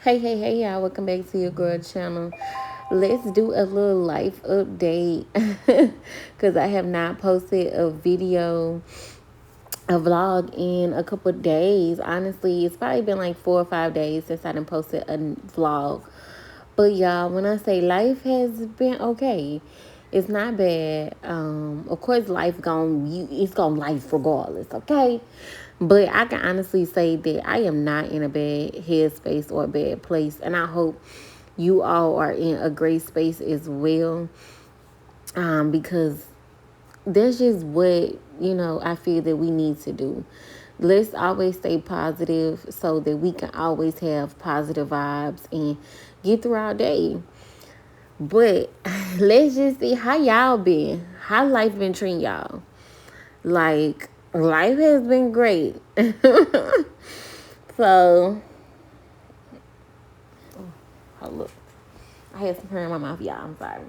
Hey, y'all. Welcome back to your girl channel. Let's do a little life update because I have not posted a video, a vlog in a couple of days. Honestly, it's probably been like 4 or 5 days since I done posted a vlog. But y'all, when I say life has been okay, it's not bad. Of course, it's gonna life regardless, okay? But I can honestly say that I am not in a bad headspace or a bad place, and I hope you all are in a great space as well. Because that's just what I feel that we need to do. Let's always stay positive so that we can always have positive vibes and get through our day. But let's just see how y'all been. How life been treating y'all? Like, life has been great. So, oh, look. I had some hair in my mouth, y'all. I'm sorry.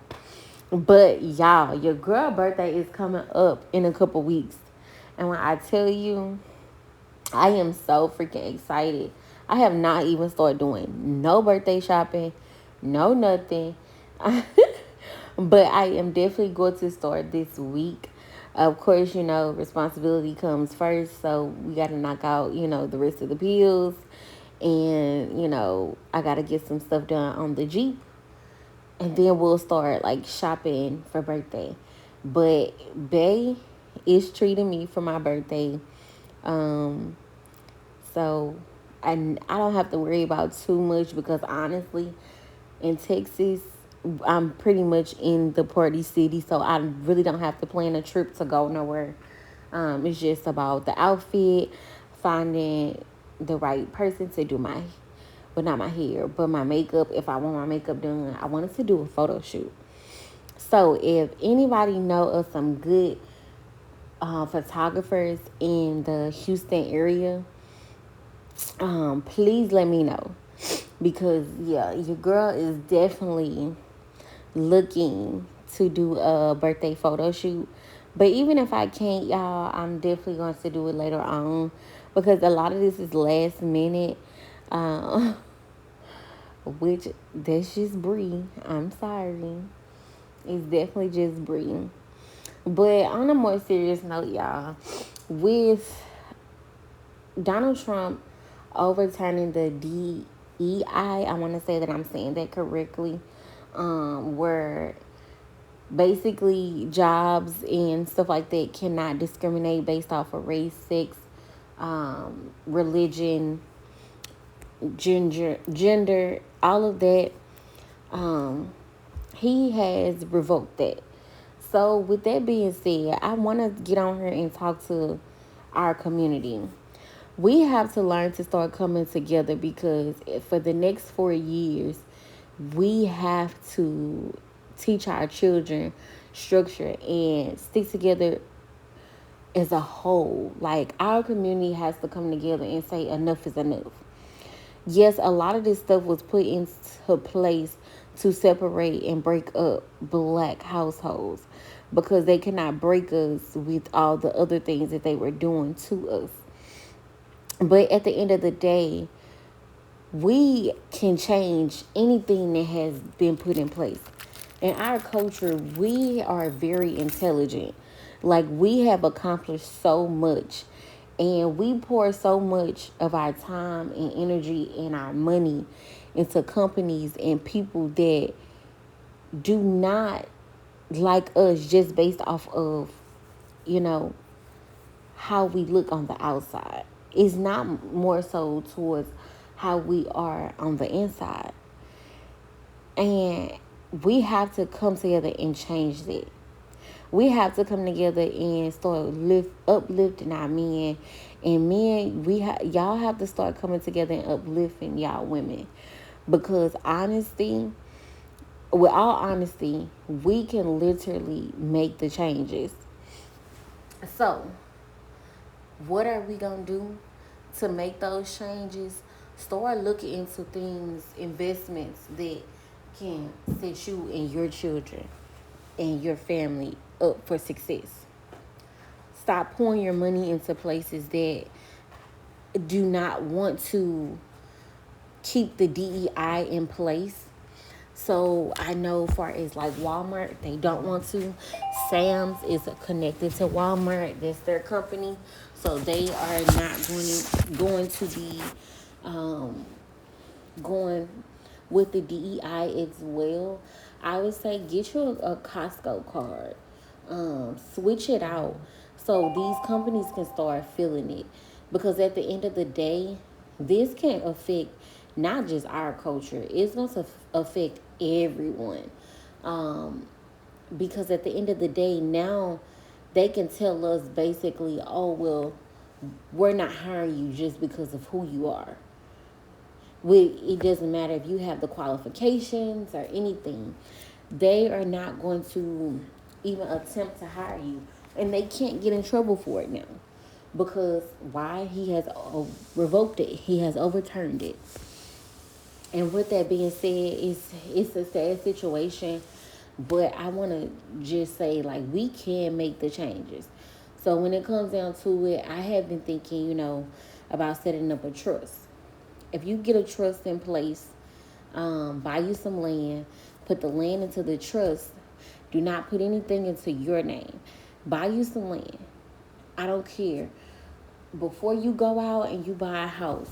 But, y'all, your girl birthday is coming up in a couple weeks. And when I tell you, I am so freaking excited. I have not even started doing no birthday shopping, no nothing. But I am definitely going to start this week. Of course, responsibility comes first. So we got to knock out, the rest of the bills. And, I got to get some stuff done on the Jeep. And then we'll start like shopping for birthday. But Bay is treating me for my birthday. Um, so I don't have to worry about too much because honestly, in Texas, I'm pretty much in the party city, so I really don't have to plan a trip to go nowhere. It's just about the outfit, finding the right person to do not my hair, but my makeup. If I want my makeup done, I wanted to do a photo shoot. So if anybody know of some good photographers in the Houston area, please let me know. Because, yeah, your girl is definitely looking to do a birthday photo shoot. But even if I can't, y'all, I'm definitely going to do it later on. Because a lot of this is last minute. Um, which, that's just Bree. I'm sorry. It's definitely just Bree. But on a more serious note, y'all, with Donald Trump overturning the DEI, I want to say that I'm saying that correctly, where basically jobs and stuff like that cannot discriminate based off of race, sex, religion, gender, all of that. Um, he has revoked that. So with that being said, I want to get on here and talk to our community. We have to learn to start coming together because for the next 4 years, we have to teach our children structure and stick together as a whole. Like, our community has to come together and say enough is enough. Yes, a lot of this stuff was put into place to separate and break up black households because they cannot break us with all the other things that they were doing to us. But at the end of the day, we can change anything that has been put in place. In our culture, we are very intelligent. Like, we have accomplished so much. And we pour so much of our time and energy and our money into companies and people that do not like us just based off of, you know, how we look on the outside. It's not more so towards how we are on the inside. And we have to come together and change that. We have to come together and start uplifting our men. And men, y'all have to start coming together and uplifting y'all women. Because with all honesty, we can literally make the changes. So, what are we going to do to make those changes? Start looking into things, investments that can set you and your children and your family up for success. Stop pouring your money into places that do not want to keep the DEI in place. So I know far as like Walmart, they don't want to. Sam's is connected to Walmart. That's their company. So they are not going to be um, going with the DEI as well. I would say get you a Costco card. Switch it out so these companies can start feeling it. Because at the end of the day, this can affect not just our culture, it's going to affect everyone. Um, because at the end of the day, now they can tell us basically, oh, well, we're not hiring you just because of who you are. It doesn't matter if you have the qualifications or anything. They are not going to even attempt to hire you. And they can't get in trouble for it now. Because why? He has revoked it. He has overturned it. And with that being said, it's a sad situation. But I want to just say, like, we can make the changes. So when it comes down to it, I have been thinking, about setting up a trust. If you get a trust in place, buy you some land, put the land into the trust. Do not put anything into your name. Buy you some land. I don't care. Before you go out and you buy a house,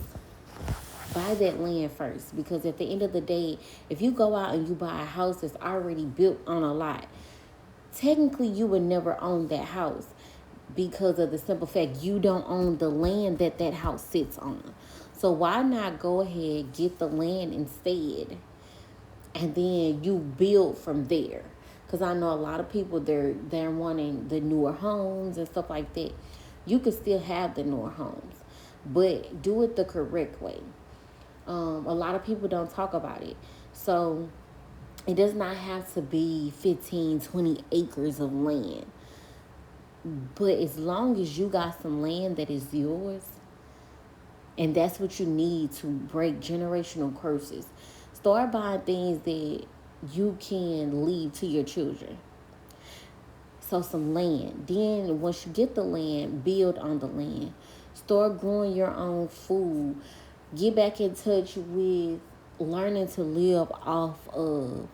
buy that land first. Because at the end of the day, if you go out and you buy a house that's already built on a lot, technically you would never own that house because of the simple fact you don't own the land that that house sits on. So why not go ahead, get the land instead, and then you build from there? Because I know a lot of people, they're wanting the newer homes and stuff like that. You could still have the newer homes, but do it the correct way. A lot of people don't talk about it. So it does not have to be 15, 20 acres of land. But as long as you got some land that is yours, and that's what you need to break generational curses, start buying things that you can leave to your children. So some land. Then once you get the land, build on the land. Start growing your own food. Get back in touch with learning to live off of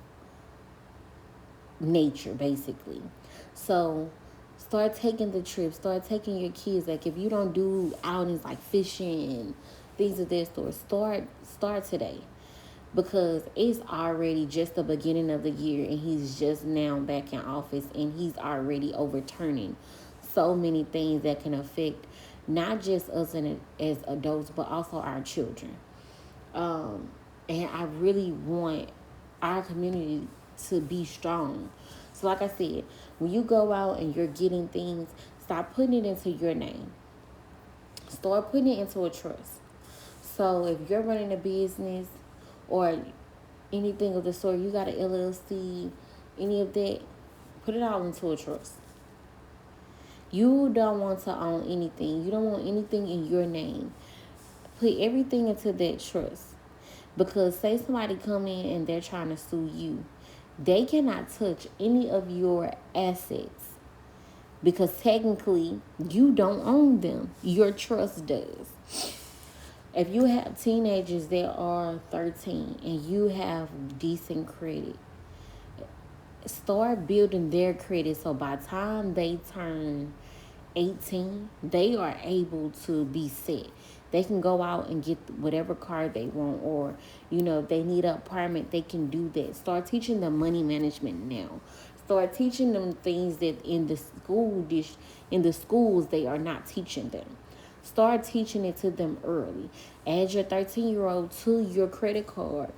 nature, basically. So start taking the trips. Start taking your kids. Like if you don't do outings like fishing, things of that sort, start today. Because it's already just the beginning of the year and he's just now back in office and he's already overturning so many things that can affect not just us as adults but also our children. And I really want our community to be strong. So like I said, when you go out and you're getting things, stop putting it into your name. Start putting it into a trust. So if you're running a business or anything of the sort, you got an LLC, any of that, put it all into a trust. You don't want to own anything. You don't want anything in your name. Put everything into that trust. Because say somebody come in and they're trying to sue you, they cannot touch any of your assets. Because technically, you don't own them. Your trust does. If you have teenagers that are 13 and you have decent credit, start building their credit so by the time they turn 18, they are able to be set. They can go out and get whatever car they want, or if they need an apartment, they can do that. Start teaching them money management now. Start teaching them things that in the schools they are not teaching them. Start teaching it to them early. Add your 13-year-old to your credit card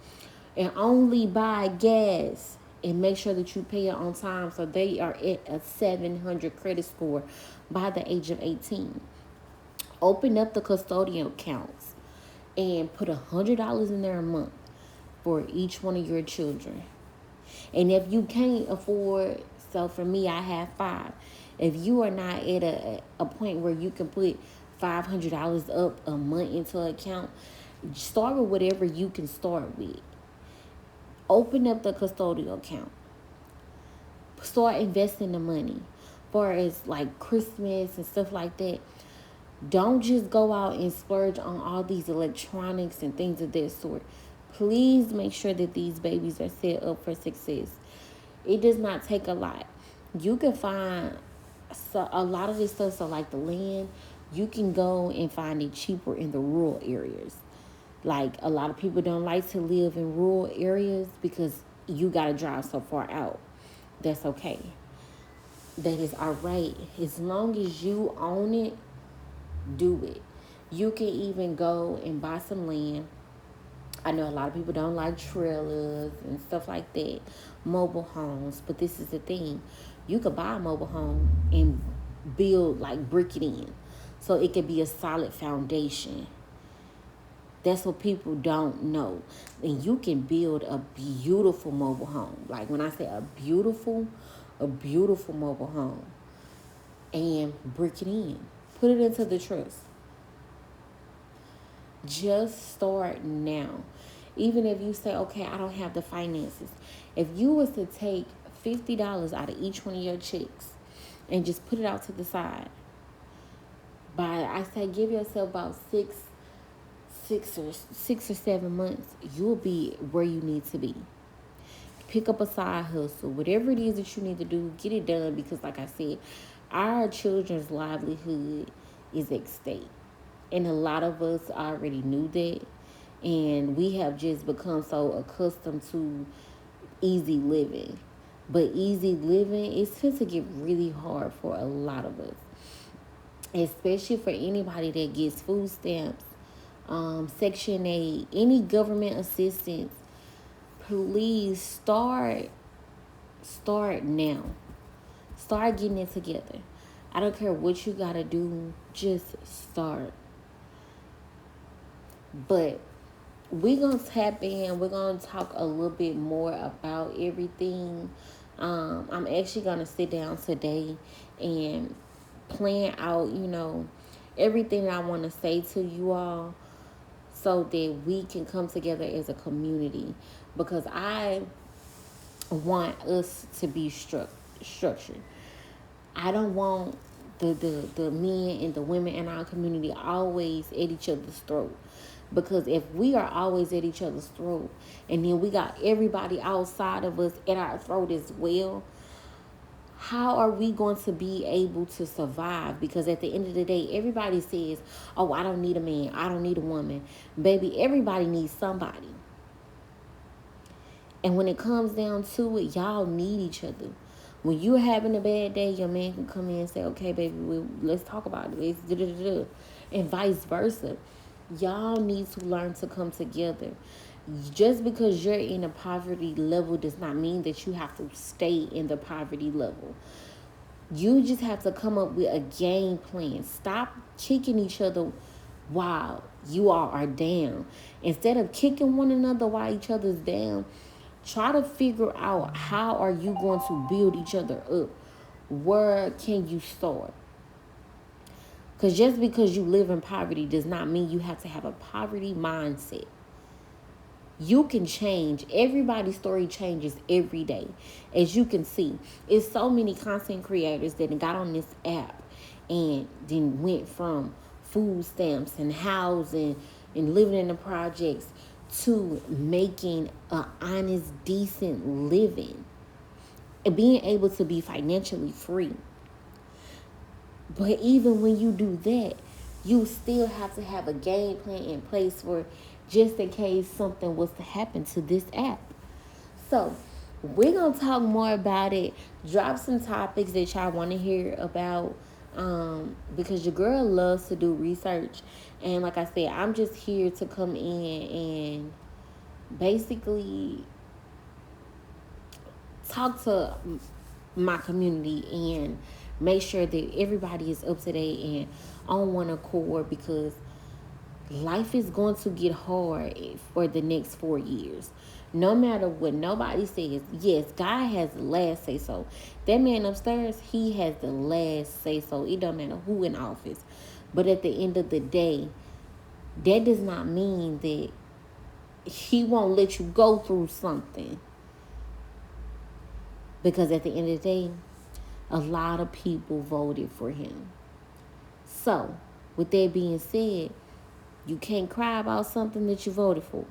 and only buy gas and make sure that you pay it on time so they are at a 700 credit score by the age of 18. Open up the custodial accounts and put $100 in there a month for each one of your children. And if you can't afford, so for me, I have 5. If you are not at a point where you can put $500 up a month into an account, start with whatever you can start with. Open up the custodial account. Start investing the money. For as like Christmas and stuff like that, Don't just go out and splurge on all these electronics and things of that sort. Please make sure that these babies are set up for success. It does not take a lot. You can find a lot of this stuff, so like the land, you can go and find it cheaper in the rural areas. Like a lot of people don't like to live in rural areas because you got to drive so far out. That's okay. That is all right. As long as you own it, do it. You can even go and buy some land. I know a lot of people don't like trailers and stuff like that, mobile homes, but this is the thing. You could buy a mobile home and build, like, brick it in. So it could be a solid foundation. That's what people don't know. And you can build a beautiful mobile home. Like when I say a beautiful mobile home. And brick it in. Put it into the trust. Just start now. Even if you say, okay, I don't have the finances. If you was to take $50 out of each one of your checks and just put it out to the side, I say give yourself about six or 7 months, you'll be where you need to be. Pick up a side hustle, whatever it is that you need to do, get it done, because like I said, our children's livelihood is at stake. And a lot of us already knew that. And we have just become so accustomed to easy living. But easy living is going to get really hard for a lot of us. Especially for anybody that gets food stamps, Section 8, any government assistance. Please start now. Start getting it together. I don't care what you got to do. Just start. But we're going to tap in. We're going to talk a little bit more about everything. I'm actually going to sit down today and plan out, everything I want to say to you all so that we can come together as a community. Because I want us to be structured. I don't want the men and the women in our community always at each other's throat. Because if we are always at each other's throat and then we got everybody outside of us at our throat as well, how are we going to be able to survive? Because at the end of the day, everybody says, oh, I don't need a man, I don't need a woman. Baby, everybody needs somebody. And when it comes down to it, y'all need each other. When you're having a bad day, your man can come in and say, okay, baby, let's talk about it. And vice versa. Y'all need to learn to come together. Just because you're in a poverty level does not mean that you have to stay in the poverty level. You just have to come up with a game plan. Stop kicking each other while you all are down. Instead of kicking one another while each other's down, try to figure out how are you going to build each other up. Where can you start? Because just because you live in poverty does not mean you have to have a poverty mindset. You can change. Everybody's story changes every day. As you can see, it's so many content creators that got on this app and then went from food stamps and housing and living in the projects to making an honest, decent living and being able to be financially free. But even when you do that, you still have to have a game plan in place for just in case something was to happen to this app. So we're going to talk more about it. Drop some topics that y'all want to hear about, because your girl loves to do research. And like I said, I'm just here to come in and basically talk to my community and make sure that everybody is up to date and on one accord, because life is going to get hard for the next 4 years. No matter what nobody says, yes, God has the last say so. That man upstairs, he has the last say so. It don't matter who in office. But at the end of the day, that does not mean that he won't let you go through something. Because at the end of the day, a lot of people voted for him. So, With that being said, you can't cry about something that you voted for.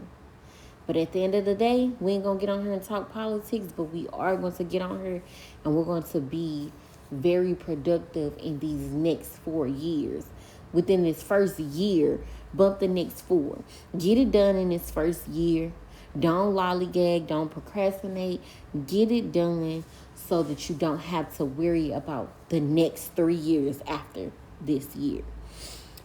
But at the end of the day, we ain't going to get on here and talk politics, but we are going to get on here and we're going to be very productive in these next 4 years. Within this first year, bump the next 4. Get it done in this first year. Don't lollygag, don't procrastinate. Get it done so that you don't have to worry about the next 3 years after this year.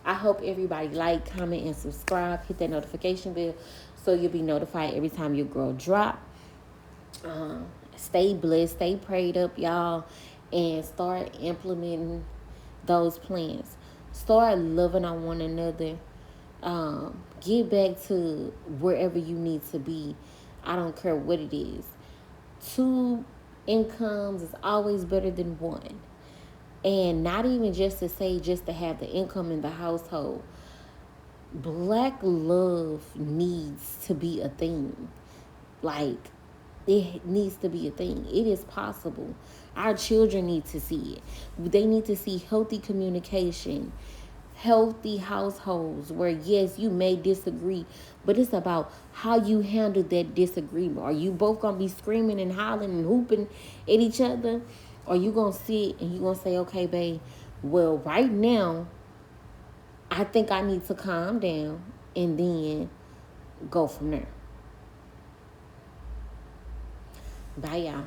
I hope everybody like, comment, and subscribe. Hit that notification bell so you'll be notified every time your girl drop. Stay blessed, stay prayed up, y'all, and start implementing those plans. Start loving on one another. Get back to wherever you need to be. I don't care what it is. 2 incomes is always better than 1. And not even just to say just to have the income in the household. Black love needs to be a thing. Like, it needs to be a thing. It is possible. Our children need to see it. They need to see healthy communication, healthy households where, yes, you may disagree, but it's about how you handle that disagreement. Are you both going to be screaming and hollering and hooping at each other? Or you going to sit and you going to say, okay, babe, well, right now, I think I need to calm down and then go from there. Bye, y'all.